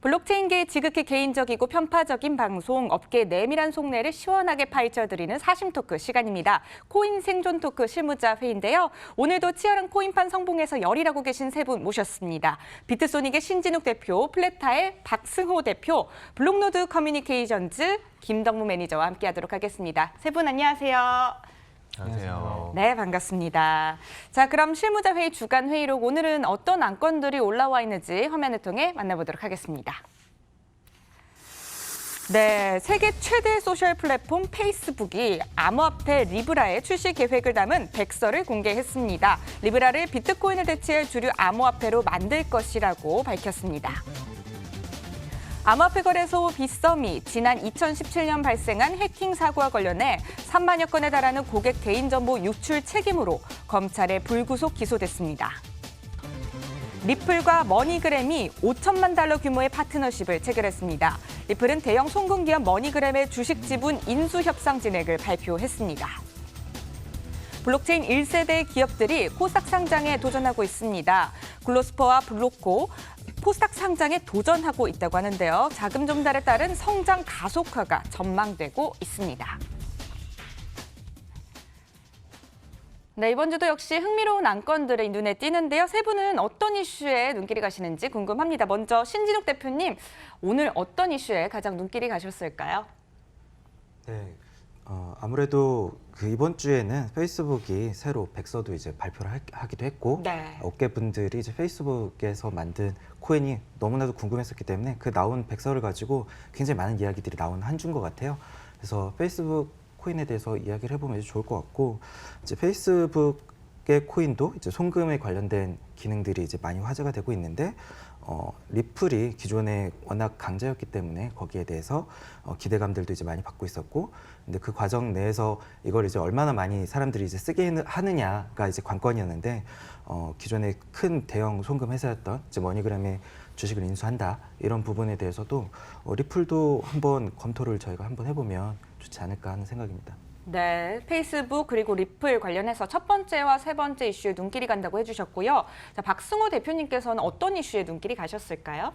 블록체인계의 지극히 개인적이고 편파적인 방송, 업계의 내밀한 속내를 시원하게 파헤쳐드리는 사심 토크 시간입니다. 코인 생존 토크 실무자 회의인데요. 오늘도 치열한 코인판 성봉에서 열일하고 계신 세 분 모셨습니다. 비트소닉의 신진욱 대표, 플레타의 박승호 대표, 블록노드 커뮤니케이션즈 김덕무 매니저와 함께하도록 하겠습니다. 세 분 안녕하세요. 안녕하세요. 네, 반갑습니다. 자, 그럼 실무자 회의 주간 회의록 오늘은 어떤 안건들이 올라와 있는지 화면을 통해 만나보도록 하겠습니다. 네, 세계 최대 소셜 플랫폼 페이스북이 암호화폐 리브라의 출시 계획을 담은 백서를 공개했습니다. 리브라를 비트코인을 대체할 주류 암호화폐로 만들 것이라고 밝혔습니다. 암호화폐 거래소 빗썸이 지난 2017년 발생한 해킹 사고와 관련해 3만여 건에 달하는 고객 개인정보 유출 책임으로 검찰에 불구속 기소됐습니다. 리플과 머니그램이 5천만 달러 규모의 파트너십을 체결했습니다. 리플은 대형 송금기업 머니그램의 주식 지분 인수 협상 진행을 발표했습니다. 블록체인 1세대 기업들이 코스닥 상장에 도전하고 있습니다. 글로스퍼와 블록코, 코스닥 상장에 도전하고 있다고 하는데요. 자금 조달에 따른 성장 가속화가 전망되고 있습니다. 네, 이번 주도 역시 흥미로운 안건들이 눈에 띄는데요. 세 분은 어떤 이슈에 눈길이 가시는지 궁금합니다. 먼저 신진욱 대표님, 오늘 어떤 이슈에 가장 눈길이 가셨을까요? 네, 아무래도 이번 주에는 페이스북이 새로 백서도 이제 발표를 하기도 했고, 네. 업계분들이 이제 페이스북에서 만든 코인이 너무나도 궁금했었기 때문에 그 나온 백서를 가지고 굉장히 많은 이야기들이 나온 한 주인 것 같아요. 그래서 페이스북 코인에 대해서 이야기를 해보면 좋을 것 같고, 이제 페이스북의 코인도 이제 송금에 관련된 기능들이 이제 많이 화제가 되고 있는데, 리플이 기존에 워낙 강자였기 때문에 거기에 대해서 기대감들도 이제 많이 받고 있었고, 근데 그 과정 내에서 이걸 이제 얼마나 많이 사람들이 이제 쓰게 하느냐가 이제 관건이었는데, 기존에 큰 대형 송금 회사였던 이제 머니그램의 주식을 인수한다, 이런 부분에 대해서도 리플도 한번 검토를 저희가 한번 해보면 좋지 않을까 하는 생각입니다. 네, 페이스북 그리고 리플 관련해서 첫 번째와 세 번째 이슈에 눈길이 간다고 해주셨고요. 자, 박승호 대표님께서는 어떤 이슈에 눈길이 가셨을까요?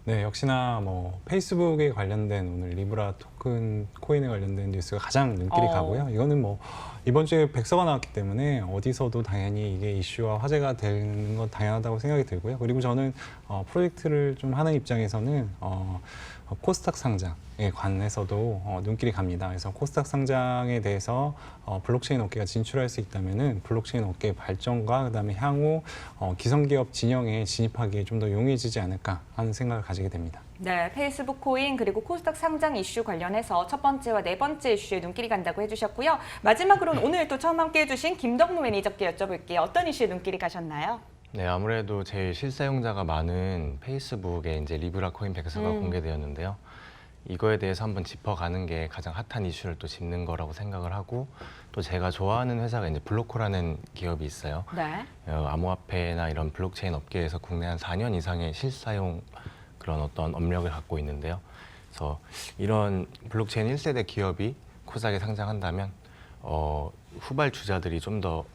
네, 역시나 뭐 페이스북에 관련된 오늘 리브라 토큰 코인에 관련된 뉴스가 가장 눈길이 가고요. 이거는 뭐 이번 주에 백서가 나왔기 때문에 어디서도 당연히 이게 이슈와 화제가 되는 건 당연하다고 생각이 들고요. 그리고 저는 프로젝트를 좀 하는 입장에서는 코스닥 상장에 관해서도 눈길이 갑니다. 그래서 코스닥 상장에 대해서 블록체인 업계가 진출할 수 있다면은 블록체인 업계의 발전과 그다음에 향후 기성기업 진영에 진입하기에 좀 더 용이해지지 않을까 하는 생각을 가지게 됩니다. 네, 페이스북 코인 그리고 코스닥 상장 이슈 관련해서 첫 번째와 네 번째 이슈에 눈길이 간다고 해주셨고요. 마지막으로는 오늘 또 처음 함께해 주신 김덕무 매니저께 여쭤볼게요. 어떤 이슈에 눈길이 가셨나요? 네, 아무래도 제일 실사용자가 많은 페이스북에 이제 리브라 코인 백서가 공개되었는데요. 이거에 대해서 한번 짚어가는 게 가장 핫한 이슈를 또 짚는 거라고 생각을 하고, 또 제가 좋아하는 회사가 이제 블록코라는 기업이 있어요. 네. 암호화폐나 이런 블록체인 업계에서 국내 한 4년 이상의 실사용 그런 어떤 업력을 갖고 있는데요. 그래서 이런 블록체인 1세대 기업이 코스닥에 상장한다면 후발 주자들이 좀 더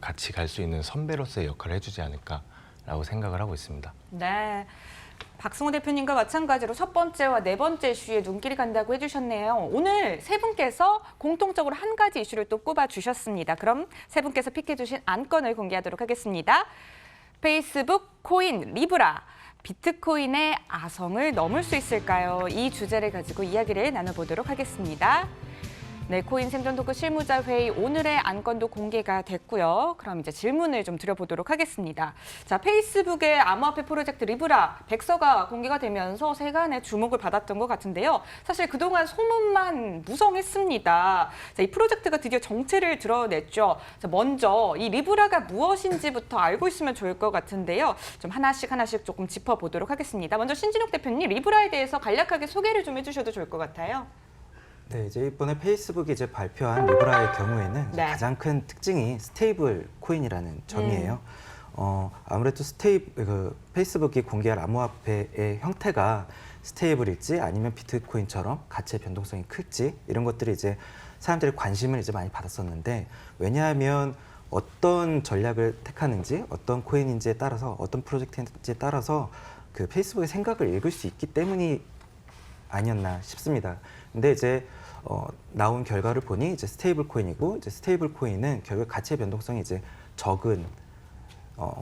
같이 갈 수 있는 선배로서의 역할을 해주지 않을까라고 생각을 하고 있습니다. 네. 박승호 대표님과 마찬가지로 첫 번째와 네 번째 이슈에 눈길이 간다고 해주셨네요. 오늘 세 분께서 공통적으로 한 가지 이슈를 또 꼽아주셨습니다. 그럼 세 분께서 픽해주신 안건을 공개하도록 하겠습니다. 페이스북 코인 리브라, 비트코인의 아성을 넘을 수 있을까요? 이 주제를 가지고 이야기를 나눠보도록 하겠습니다. 네, 코인 생존 토크 실무자 회의 오늘의 안건도 공개가 됐고요. 그럼 이제 질문을 좀 드려보도록 하겠습니다. 자, 페이스북의 암호화폐 프로젝트 리브라 백서가 공개가 되면서 세간의 주목을 받았던 것 같은데요. 사실 그동안 소문만 무성했습니다. 자, 이 프로젝트가 드디어 정체를 드러냈죠. 자, 먼저 이 리브라가 무엇인지부터 알고 있으면 좋을 것 같은데요. 좀 하나씩 조금 짚어보도록 하겠습니다. 먼저 신진욱 대표님, 리브라에 대해서 간략하게 소개를 좀 해주셔도 좋을 것 같아요. 네, 이제 이번에 페이스북이 이제 발표한 리브라의 경우에는 네. 가장 큰 특징이 스테이블 코인이라는 점이에요. 아무래도 페이스북이 공개할 암호화폐의 형태가 스테이블일지 아니면 비트코인처럼 가치의 변동성이 클지, 이런 것들이 이제 사람들의 관심을 이제 많이 받았었는데, 왜냐하면 어떤 전략을 택하는지, 어떤 코인인지에 따라서, 어떤 프로젝트인지에 따라서 그 페이스북의 생각을 읽을 수 있기 때문이 아니었나 싶습니다. 근데 이제 나온 결과를 보니 이제 스테이블 코인이고, 이제 스테이블 코인은 결국 가치의 변동성이 이제 적은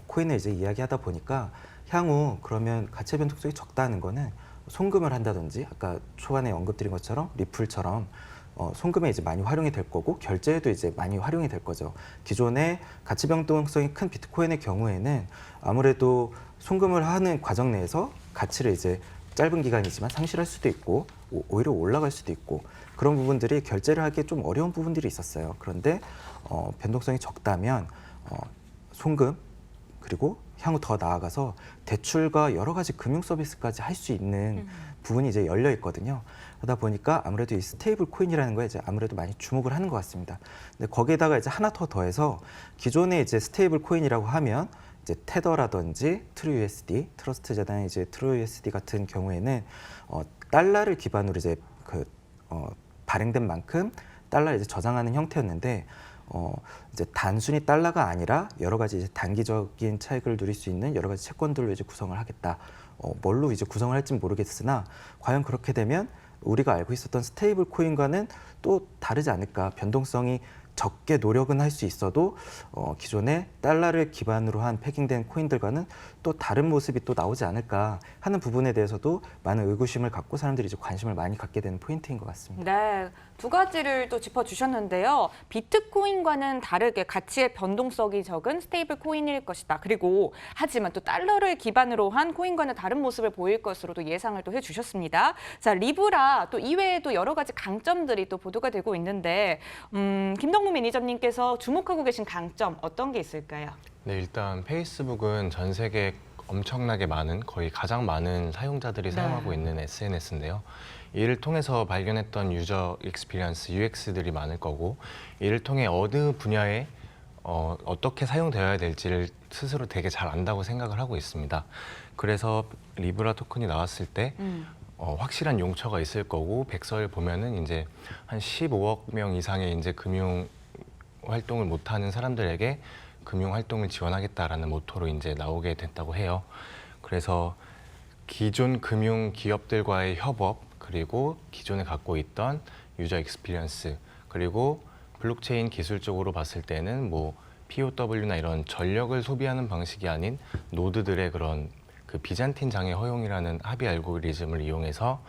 코인을 이제 이야기하다 보니까, 향후 그러면 가치의 변동성이 적다는 거는 송금을 한다든지 아까 초반에 언급드린 것처럼 리플처럼 송금에 이제 많이 활용이 될 거고, 결제에도 이제 많이 활용이 될 거죠. 기존의 가치 변동성이 큰 비트코인의 경우에는 아무래도 송금을 하는 과정 내에서 가치를 이제 짧은 기간이지만 상실할 수도 있고 오히려 올라갈 수도 있고, 그런 부분들이 결제를 하기에 좀 어려운 부분들이 있었어요. 그런데 변동성이 적다면 송금, 그리고 향후 더 나아가서 대출과 여러 가지 금융 서비스까지 할 수 있는 부분이 이제 열려 있거든요. 그러다 보니까 아무래도 이 스테이블 코인이라는 거에 이제 아무래도 많이 주목을 하는 것 같습니다. 근데 거기에다가 이제 하나 더 더해서, 기존에 이제 스테이블 코인이라고 하면 이제 테더라든지 트루USD, 트러스트 재단의 이제 트루USD 같은 경우에는 달러를 기반으로 이제 발행된 만큼 달러를 이제 저장하는 형태였는데, 이제 단순히 달러가 아니라 여러 가지 이제 단기적인 차익을 누릴 수 있는 여러 가지 채권들로 이제 구성을 하겠다. 뭘로 이제 구성을 할지는 모르겠으나, 과연 그렇게 되면 우리가 알고 있었던 스테이블 코인과는 또 다르지 않을까. 변동성이 적게 노력은 할 수 있어도 기존의 달러를 기반으로 한 패킹된 코인들과는 또 다른 모습이 또 나오지 않을까 하는 부분에 대해서도 많은 의구심을 갖고 사람들이 이제 관심을 많이 갖게 되는 포인트인 것 같습니다. 네, 두 가지를 또 짚어주셨는데요. 비트코인과는 다르게 가치의 변동성이 적은 스테이블 코인일 것이다. 그리고 하지만 또 달러를 기반으로 한 코인과는 다른 모습을 보일 것으로 또 예상을 또 해주셨습니다. 자, 리브라 또 이외에도 여러 가지 강점들이 또 보도가 되고 있는데, 김동무 매니저님께서 주목하고 계신 강점 어떤 게 있을까요? 네, 일단 페이스북은 전 세계 엄청나게 많은, 거의 가장 많은 사용자들이 사용하고 있는 SNS인데요. 이를 통해서 발견했던 유저 익스피리언스, UX들이 많을 거고, 이를 통해 어느 분야에 어떻게 사용되어야 될지를 스스로 되게 잘 안다고 생각을 하고 있습니다. 그래서 리브라 토큰이 나왔을 때 확실한 용처가 있을 거고, 백서를 보면은 이제 한 15억 명 이상의 이제 금융 활동을 못하는 사람들에게 금융 활동을 지원하겠다라는 모토로 이제 나오게 됐다고 해요. 그래서 기존 금융 기업들과의 협업, 그리고 기존에 갖고 있던 유저 익스피리언스, 그리고 블록체인 기술적으로 봤을 때는 뭐 POW나 이런 전력을 소비하는 방식이 아닌 노드들의 그런 그 비잔틴 장애 허용이라는 합의 알고리즘을 이용해서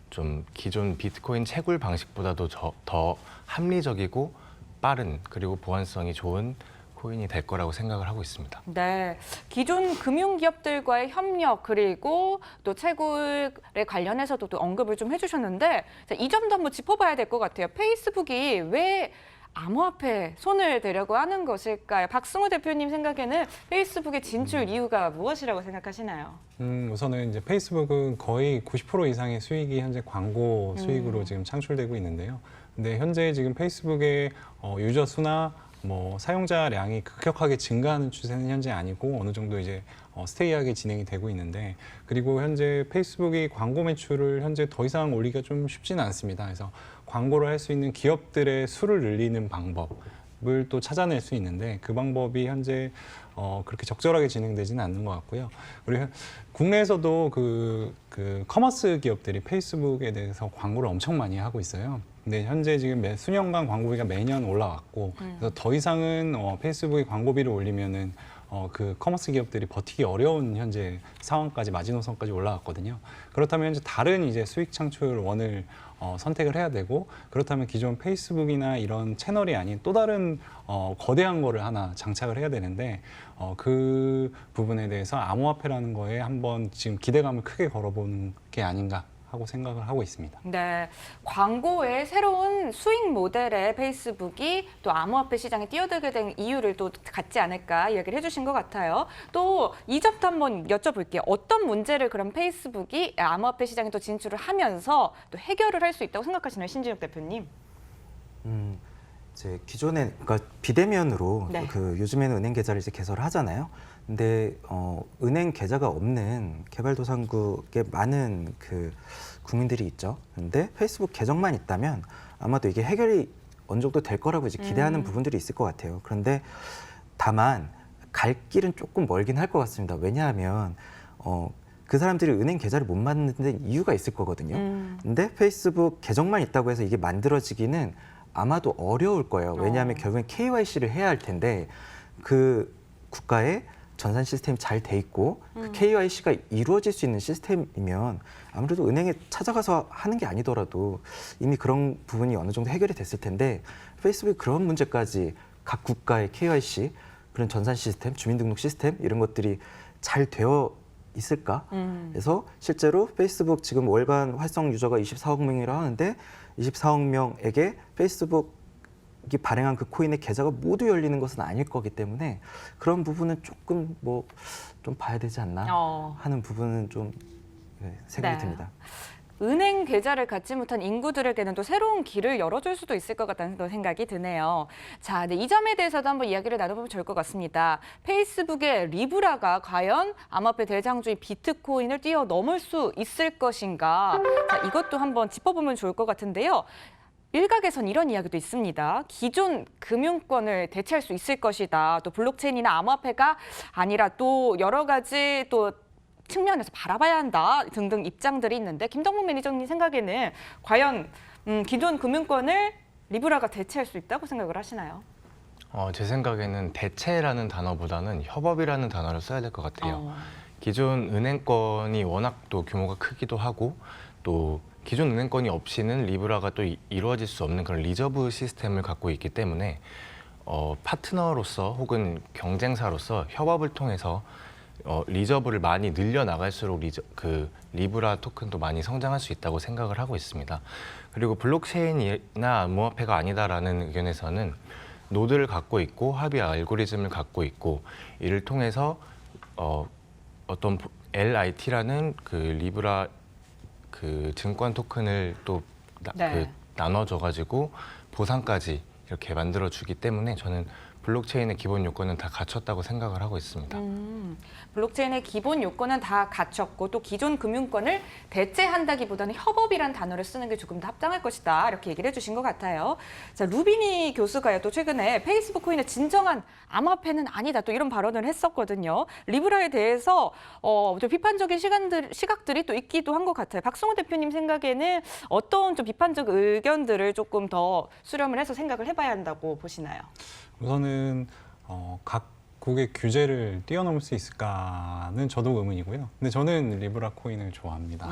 좀 기존 비트코인 채굴 방식보다도 더 합리적이고 빠른, 그리고 보안성이 좋은 코인이 될 거라고 생각을 하고 있습니다. 네, 기존 금융기업들과의 협력, 그리고 또 채굴에 관련해서도 또 언급을 좀 해주셨는데, 자, 이 점도 한번 짚어봐야 될 것 같아요. 페이스북이 왜 암호화폐에 손을 대려고 하는 것일까요? 박승호 대표님 생각에는 페이스북의 진출 이유가 무엇이라고 생각하시나요? 우선은 이제 페이스북은 거의 90% 이상의 수익이 현재 광고 수익으로 지금 창출되고 있는데요. 근데 현재 지금 페이스북의 유저 수나 뭐 사용자량이 급격하게 증가하는 추세는 현재 아니고 어느 정도 이제 스테이하게 진행이 되고 있는데, 그리고 현재 페이스북이 광고 매출을 현재 더 이상 올리기가 좀 쉽지는 않습니다. 그래서 광고를 할 수 있는 기업들의 수를 늘리는 방법을 또 찾아낼 수 있는데, 그 방법이 현재 그렇게 적절하게 진행되지는 않는 것 같고요. 그리고 국내에서도 그 커머스 기업들이 페이스북에 대해서 광고를 엄청 많이 하고 있어요. 근데 현재 지금 수년간 광고비가 매년 올라왔고, 그래서 더 이상은 페이스북에 광고비를 올리면은 그 커머스 기업들이 버티기 어려운 현재 상황까지, 마지노선까지 올라왔거든요. 그렇다면 현재 다른 이제 수익 창출 원을 선택을 해야 되고, 그렇다면 기존 페이스북이나 이런 채널이 아닌 또 다른 거대한 거를 하나 장착을 해야 되는데, 그 부분에 대해서 암호화폐라는 거에 한번 지금 기대감을 크게 걸어보는 게 아닌가 하고 생각을 하고 있습니다. 네, 광고의 새로운 수익 모델에 페이스북이 또 암호화폐 시장에 뛰어들게 된 이유를 또 갖지 않을까 이야기를 해주신 것 같아요. 또 이 점도 한번 여쭤볼게요. 어떤 문제를 그럼 페이스북이 암호화폐 시장에 또 진출을 하면서 또 해결을 할 수 있다고 생각하시나요, 신진욱 대표님? 이제 기존에 그러니까 비대면으로 네. 그 요즘에는 은행 계좌를 이제 개설을 하잖아요. 근데 은행 계좌가 없는 개발도상국에 많은 그 국민들이 있죠. 근데 페이스북 계정만 있다면 아마도 이게 해결이 어느 정도 될 거라고 이제 기대하는 부분들이 있을 것 같아요. 그런데 다만 갈 길은 조금 멀긴 할 것 같습니다. 왜냐하면 그 사람들이 은행 계좌를 못 만드는 이유가 있을 거거든요. 근데 페이스북 계정만 있다고 해서 이게 만들어지기는 아마도 어려울 거예요. 왜냐하면 결국엔 KYC를 해야 할 텐데 그 국가의 전산 시스템이 잘 돼 있고 그 KYC가 이루어질 수 있는 시스템이면 아무래도 은행에 찾아가서 하는 게 아니더라도 이미 그런 부분이 어느 정도 해결이 됐을 텐데 페이스북이 그런 문제까지 각 국가의 KYC, 그런 전산 시스템, 주민등록 시스템 이런 것들이 잘 되어 있을까? 그래서 실제로 페이스북 지금 월간 활성 유저가 24억 명이라 하는데 24억 명에게 페이스북이 발행한 그 코인의 계좌가 모두 열리는 것은 아닐 거기 때문에 그런 부분은 조금 뭐 좀 봐야 되지 않나 하는 부분은 좀 생각이 듭니다. 은행 계좌를 갖지 못한 인구들에게는 또 새로운 길을 열어줄 수도 있을 것 같다는 생각이 드네요. 자, 이 점에 대해서도 한번 이야기를 나눠보면 좋을 것 같습니다. 페이스북의 리브라가 과연 암호화폐 대장주인 비트코인을 뛰어넘을 수 있을 것인가? 자, 이것도 한번 짚어보면 좋을 것 같은데요. 일각에선 이런 이야기도 있습니다. 기존 금융권을 대체할 수 있을 것이다. 또 블록체인이나 암호화폐가 아니라 또 여러 가지 또 측면에서 바라봐야 한다 등등 입장들이 있는데 김덕문 매니저님 생각에는 과연 기존 금융권을 리브라가 대체할 수 있다고 생각을 하시나요? 제 생각에는 대체라는 단어보다는 협업이라는 단어를 써야 될 것 같아요. 기존 은행권이 워낙 또 규모가 크기도 하고 또 기존 은행권이 없이는 리브라가 또 이루어질 수 없는 그런 리저브 시스템을 갖고 있기 때문에 파트너로서 혹은 경쟁사로서 협업을 통해서 리저브를 많이 늘려나갈수록 리브라 토큰도 많이 성장할 수 있다고 생각을 하고 있습니다. 그리고 블록체인이나 암호화폐가 아니다라는 의견에서는 노드를 갖고 있고 합의 알고리즘을 갖고 있고 이를 통해서 어떤 LIT라는 그 리브라 그 증권 토큰을 또 나눠줘가지고 보상까지 이렇게 만들어주기 때문에 저는 블록체인의 기본 요건은 다 갖췄다고 생각을 하고 있습니다. 블록체인의 기본 요건은 다 갖췄고 또 기존 금융권을 대체한다기보다는 협업이란 단어를 쓰는 게 조금 더 합당할 것이다. 이렇게 얘기를 해주신 것 같아요. 자, 루비니 교수가요. 또 최근에 페이스북 코인의 진정한 암호화폐는 아니다. 또 이런 발언을 했었거든요. 리브라에 대해서 좀 비판적인 시각들이 또 있기도 한 것 같아요. 박승호 대표님 생각에는 어떤 좀 비판적 의견들을 조금 더 수렴을 해서 생각을 해봐야 한다고 보시나요? 우선은 각국의 규제를 뛰어넘을 수 있을까는 저도 의문이고요. 근데 저는 리브라 코인을 좋아합니다.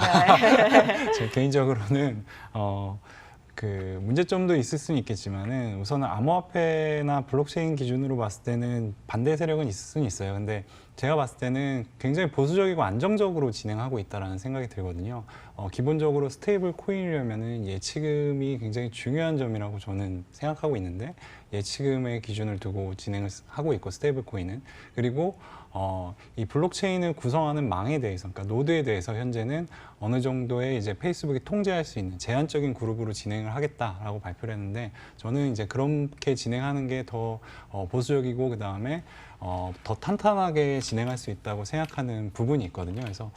제 개인적으로는 그 문제점도 있을 수는 있겠지만은 우선은 암호화폐나 블록체인 기준으로 봤을 때는 반대 세력은 있을 수는 있어요. 근데 제가 봤을 때는 굉장히 보수적이고 안정적으로 진행하고 있다는 생각이 들거든요. 기본적으로 스테이블 코인이려면은 예치금이 굉장히 중요한 점이라고 저는 생각하고 있는데 예치금의 기준을 두고 진행을 하고 있고 스테이블 코인은 그리고 이 블록체인을 구성하는 망에 대해서, 그러니까 노드에 대해서 현재는 어느 정도의 이제 페이스북이 통제할 수 있는 제한적인 그룹으로 진행을 하겠다라고 발표를 했는데 저는 이제 그렇게 진행하는 게 더 보수적이고 그 다음에 더 탄탄하게 진행할 수 있다고 생각하는 부분이 있거든요. 그래서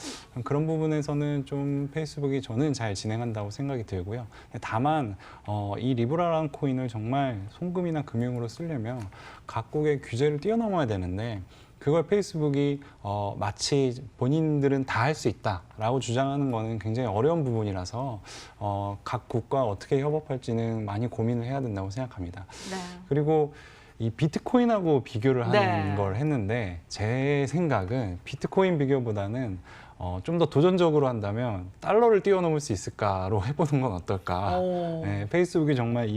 그런 부분에서는 좀 페이스북이 저는 잘 진행한다고 생각이 들고요. 다만 이 리브라라는 코인을 정말 송금이나 금융으로 쓰려면 각국의 규제를 뛰어넘어야 되는데 그걸 페이스북이 마치 본인들은 다 할 수 있다라고 주장하는 거는 굉장히 어려운 부분이라서 각 국가 어떻게 협업할지는 많이 고민을 해야 된다고 생각합니다. 네. 그리고 이 비트코인하고 비교를 하는 걸 했는데 제 생각은 비트코인 비교보다는 좀 더 도전적으로 한다면 달러를 뛰어넘을 수 있을까로 해보는 건 어떨까. 네, 페이스북이 정말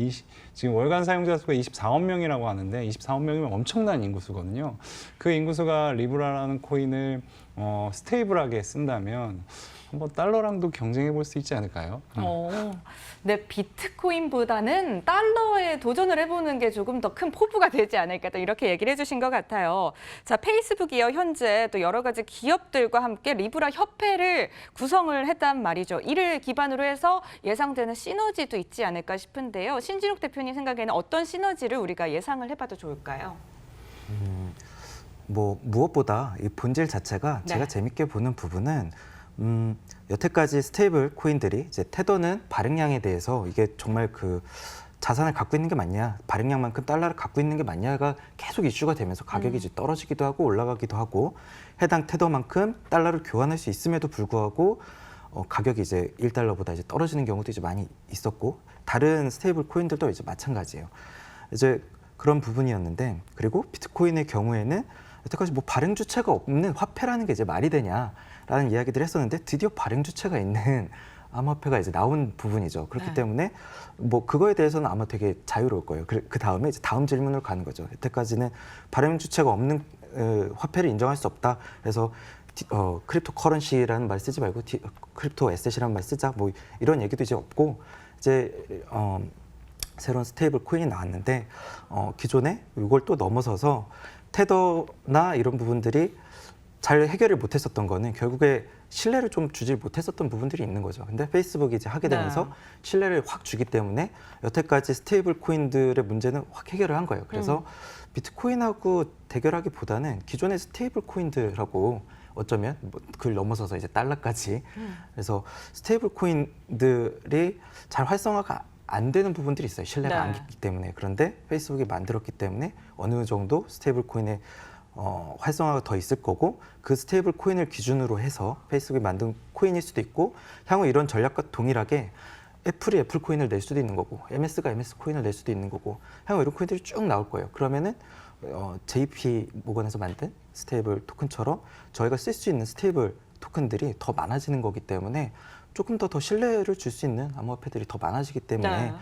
지금 월간 사용자 수가 24억 명이라고 하는데 24억 명이면 엄청난 인구수거든요. 그 인구수가 리브라라는 코인을 스테이블하게 쓴다면 한번 달러랑도 경쟁해 볼 수 있지 않을까요? 네, 비트코인보다는 달러에 도전을 해보는 게 조금 더 큰 포부가 되지 않을까 또 이렇게 얘기를 해주신 것 같아요. 자, 페이스북이요 현재 또 여러 가지 기업들과 함께 리브라 협회를 구성을 했단 말이죠. 이를 기반으로 해서 예상되는 시너지도 있지 않을까 싶은데요. 신진욱 대표님 생각에는 어떤 시너지를 우리가 예상을 해봐도 좋을까요? 뭐 무엇보다 이 본질 자체가 네. 제가 재밌게 보는 부분은 여태까지 스테이블 코인들이 이제 테더는 발행량에 대해서 이게 정말 그 자산을 갖고 있는 게 맞냐, 발행량만큼 달러를 갖고 있는 게 맞냐가 계속 이슈가 되면서 가격이 이제 떨어지기도 하고 올라가기도 하고 해당 테더만큼 달러를 교환할 수 있음에도 불구하고 가격이 이제 1달러보다 이제 떨어지는 경우도 이제 많이 있었고 다른 스테이블 코인들도 이제 마찬가지예요. 이제 그런 부분이었는데 그리고 비트코인의 경우에는 여태까지 뭐 발행 주체가 없는 화폐라는 게 이제 말이 되냐라는 이야기들을 했었는데 드디어 발행 주체가 있는 암호화폐가 이제 나온 부분이죠. 그렇기 네. 때문에 뭐 그거에 대해서는 아마 되게 자유로울 거예요. 그 다음에 이제 다음 질문으로 가는 거죠. 여태까지는 발행 주체가 없는 화폐를 인정할 수 없다. 그래서 크립토 커런시라는 말 쓰지 말고 크립토 에셋이라는 말 쓰자. 뭐 이런 얘기도 이제 없고 이제 새로운 스테이블 코인이 나왔는데 기존에 이걸 또 넘어서서 테더나 이런 부분들이 잘 해결을 못했었던 거는 결국에 신뢰를 좀 주지 못했었던 부분들이 있는 거죠. 근데 페이스북이 이제 하게 되면서 네. 신뢰를 확 주기 때문에 여태까지 스테이블 코인들의 문제는 확 해결을 한 거예요. 그래서 비트코인하고 대결하기보다는 기존의 스테이블 코인들하고 어쩌면 뭐 그걸 넘어서서 이제 달러까지 그래서 스테이블 코인들이 잘 활성화가 안 되는 부분들이 있어요. 신뢰가 네. 안 깊기 때문에. 그런데 페이스북이 만들었기 때문에 어느 정도 스테이블 코인의 활성화가 더 있을 거고 그 스테이블 코인을 기준으로 해서 페이스북이 만든 코인일 수도 있고 향후 이런 전략과 동일하게 애플이 애플 코인을 낼 수도 있는 거고 MS가 MS 코인을 낼 수도 있는 거고 향후 이런 코인들이 쭉 나올 거예요. 그러면은 JP 모건에서 만든 스테이블 토큰처럼 저희가 쓸 수 있는 스테이블 토큰들이 더 많아지는 거기 때문에 조금 더 신뢰를 줄 수 있는 암호화폐들이 더 많아지기 때문에 네.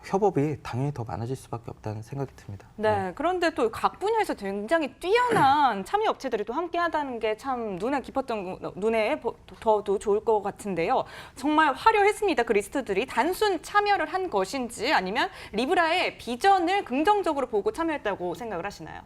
협업이 당연히 더 많아질 수밖에 없다는 생각이 듭니다. 네, 그런데 또 각 분야에서 굉장히 뛰어난 참여 업체들이 또 함께하다는 게 참 눈에 깊었던 눈에 더도 좋을 것 같은데요. 정말 화려했습니다. 그 리스트들이 단순 참여를 한 것인지 아니면 리브라의 비전을 긍정적으로 보고 참여했다고 생각을 하시나요?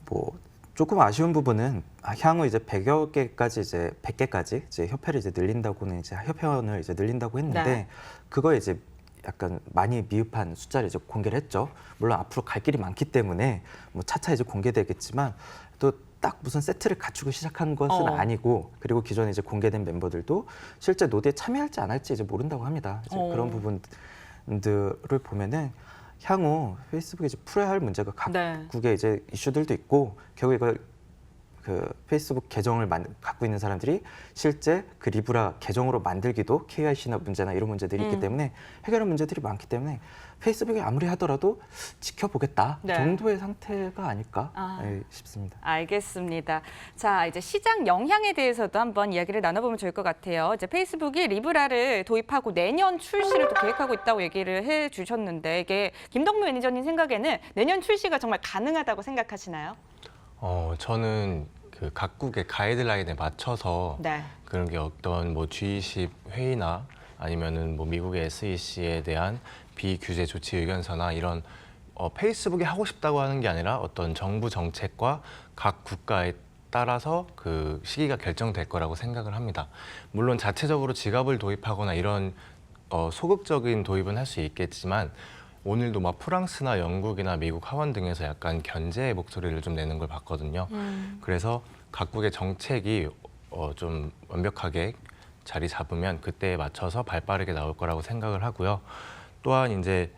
뭐 조금 아쉬운 부분은 향후 이제 100여 개까지 이제 100개까지 이제 협회를 이제 늘린다고는 이제 협회원을 이제 늘린다고 했는데 네. 그거에 이제 약간 많이 미흡한 숫자를 이제 공개를 했죠. 물론 앞으로 갈 길이 많기 때문에 뭐 차차 이제 공개되겠지만 또 딱 무슨 세트를 갖추고 시작한 것은 아니고 그리고 기존에 이제 공개된 멤버들도 실제 노드에 참여할지 안 할지 이제 모른다고 합니다. 이제 그런 부분들을 보면은 향후 페이스북이 이제 풀어야 할 문제가 각국의 이제 이슈들도 있고 결국 이걸 그 페이스북 계정을 갖고 있는 사람들이 실제 그 리브라 계정으로 만들기도 KYC나 문제나 이런 문제들이 있기 때문에 해결할 문제들이 많기 때문에 페이스북이 아무리 하더라도 지켜보겠다 정도의 상태가 아닐까 싶습니다. 알겠습니다. 자, 이제 시장 영향에 대해서도 한번 이야기를 나눠보면 좋을 것 같아요. 이제 페이스북이 리브라를 도입하고 내년 출시를 또 계획하고 있다고 얘기를 해주셨는데 이게 김덕무 매니저님 생각에는 내년 출시가 정말 가능하다고 생각하시나요? 저는 그 각국의 가이드라인에 맞춰서 그런 게 어떤 뭐 G20 회의나 아니면은 뭐 미국의 SEC에 대한 비규제 조치 의견서나 이런 페이스북이 하고 싶다고 하는 게 아니라 어떤 정부 정책과 각 국가에 따라서 그 시기가 결정될 거라고 생각을 합니다. 물론 자체적으로 지갑을 도입하거나 이런 소극적인 도입은 할 수 있겠지만 오늘도 막 프랑스나 영국이나 미국 하원 등에서 약간 견제의 목소리를 좀 내는 걸 봤거든요. 그래서 각국의 정책이 좀 완벽하게 자리 잡으면 그때에 맞춰서 발빠르게 나올 거라고 생각을 하고요. 또한 이제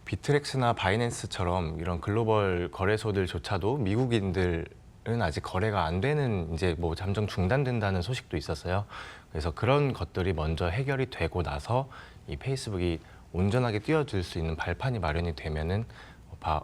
비트렉스나 바이낸스처럼 이런 글로벌 거래소들조차도 미국인들은 아직 거래가 안 되는 이제 뭐 잠정 중단된다는 소식도 있었어요. 그래서 그런 것들이 먼저 해결이 되고 나서 이 페이스북이 온전하게 뛰어들 수 있는 발판이 마련이 되면은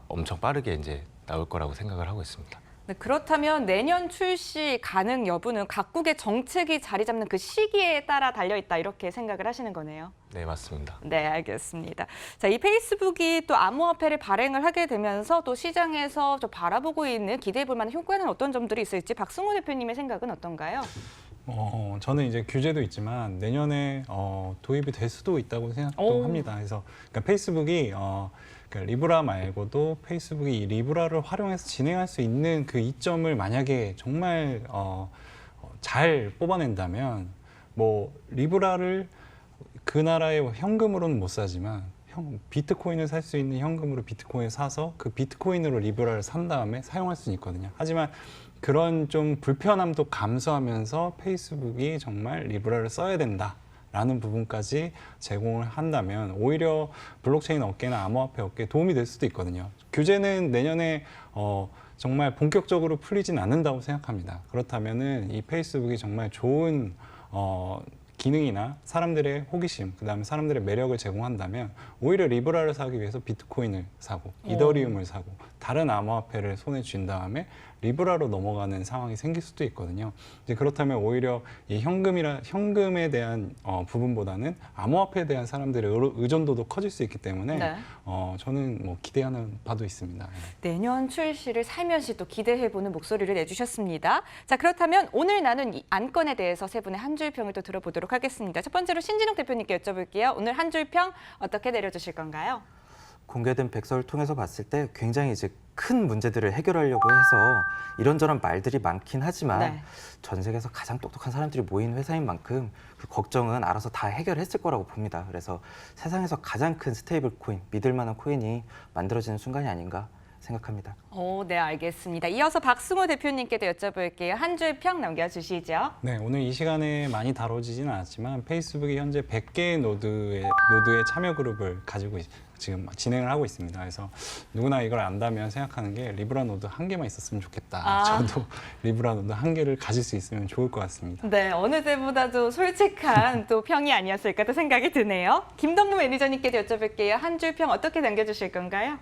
엄청 빠르게 이제 나올 거라고 생각을 하고 있습니다. 네, 그렇다면 내년 출시 가능 여부는 각국의 정책이 자리 잡는 그 시기에 따라 달려있다 이렇게 생각을 하시는 거네요. 네, 맞습니다. 네, 알겠습니다. 자, 이 페이스북이 또 암호화폐를 발행을 하게 되면서 또 시장에서 좀 바라보고 있는 기대해 볼 만한 효과는 어떤 점들이 있을지 박승호 대표님의 생각은 어떤가요? 저는 이제 규제도 있지만 내년에 도입이 될 수도 있다고 생각도 합니다. 그래서 그러니까 페이스북이 그러니까 리브라 말고도 페이스북이 이 리브라를 활용해서 진행할 수 있는 그 이점을 만약에 정말 잘 뽑아낸다면 뭐 리브라를 그 나라의 현금으로는 못 사지만 비트코인을 살 수 있는 현금으로 비트코인을 사서 그 비트코인으로 리브라를 산 다음에 사용할 수는 있거든요. 하지만 그런 좀 불편함도 감수하면서 페이스북이 정말 리브라를 써야 된다. 라는 부분까지 제공을 한다면 오히려 블록체인 업계나 암호화폐 업계에 도움이 될 수도 있거든요. 규제는 내년에 정말 본격적으로 풀리진 않는다고 생각합니다. 그렇다면은 이 페이스북이 정말 좋은 기능이나 사람들의 호기심, 그다음에 사람들의 매력을 제공한다면 오히려 리브라를 사기 위해서 비트코인을 사고 이더리움을 사고 다른 암호화폐를 손에 쥔 다음에 리브라로 넘어가는 상황이 생길 수도 있거든요. 이제 그렇다면 오히려 이 현금에 대한 부분보다는 암호화폐에 대한 사람들의 의존도도 커질 수 있기 때문에 네. 저는 뭐 기대하는 바도 있습니다. 내년 출시를 살며시 또 기대해보는 목소리를 내주셨습니다. 자, 그렇다면 오늘 나눈 이 안건에 대해서 세 분의 한 줄 평을 또 들어보도록 하겠습니다. 첫 번째로 신진욱 대표님께 여쭤볼게요. 오늘 한 줄 평 어떻게 내려주실 건가요? 공개된 백서를 통해서 봤을 때 굉장히 이제 큰 문제들을 해결하려고 해서 이런저런 말들이 많긴 하지만 네. 전 세계에서 가장 똑똑한 사람들이 모인 회사인 만큼 그 걱정은 알아서 다 해결했을 거라고 봅니다. 그래서 세상에서 가장 큰 스테이블 코인, 믿을 만한 코인이 만들어지는 순간이 아닌가 생각합니다. 네, 알겠습니다. 이어서 박승호 대표님께도 여쭤볼게요. 한 줄 평 남겨주시죠. 네, 오늘 이 시간에 많이 다뤄지지는 않았지만 페이스북이 현재 100개의 노드의 참여 그룹을 가지고 지금 진행을 하고 있습니다. 그래서 누구나 이걸 안다면 생각하는 게 리브라 노드 한 개만 있었으면 좋겠다. 저도 리브라 노드 한 개를 가질 수 있으면 좋을 것 같습니다. 네, 어느 때보다도 솔직한 또 평이 아니었을까 또 생각이 드네요. 김동무 매니저님께도 여쭤볼게요. 한 줄 평 어떻게 남겨주실 건가요?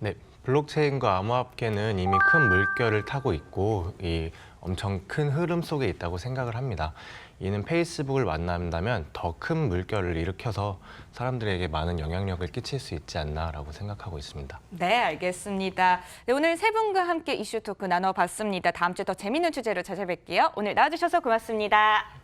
네, 블록체인과 암호화폐는 이미 큰 물결을 타고 있고 이 엄청 큰 흐름 속에 있다고 생각을 합니다. 이는 페이스북을 만난다면 더 큰 물결을 일으켜서 사람들에게 많은 영향력을 끼칠 수 있지 않나라고 생각하고 있습니다. 네, 알겠습니다. 네, 오늘 세 분과 함께 이슈 토크 나눠봤습니다. 다음 주에 더 재밌는 주제로 찾아뵐게요. 오늘 나와주셔서 고맙습니다.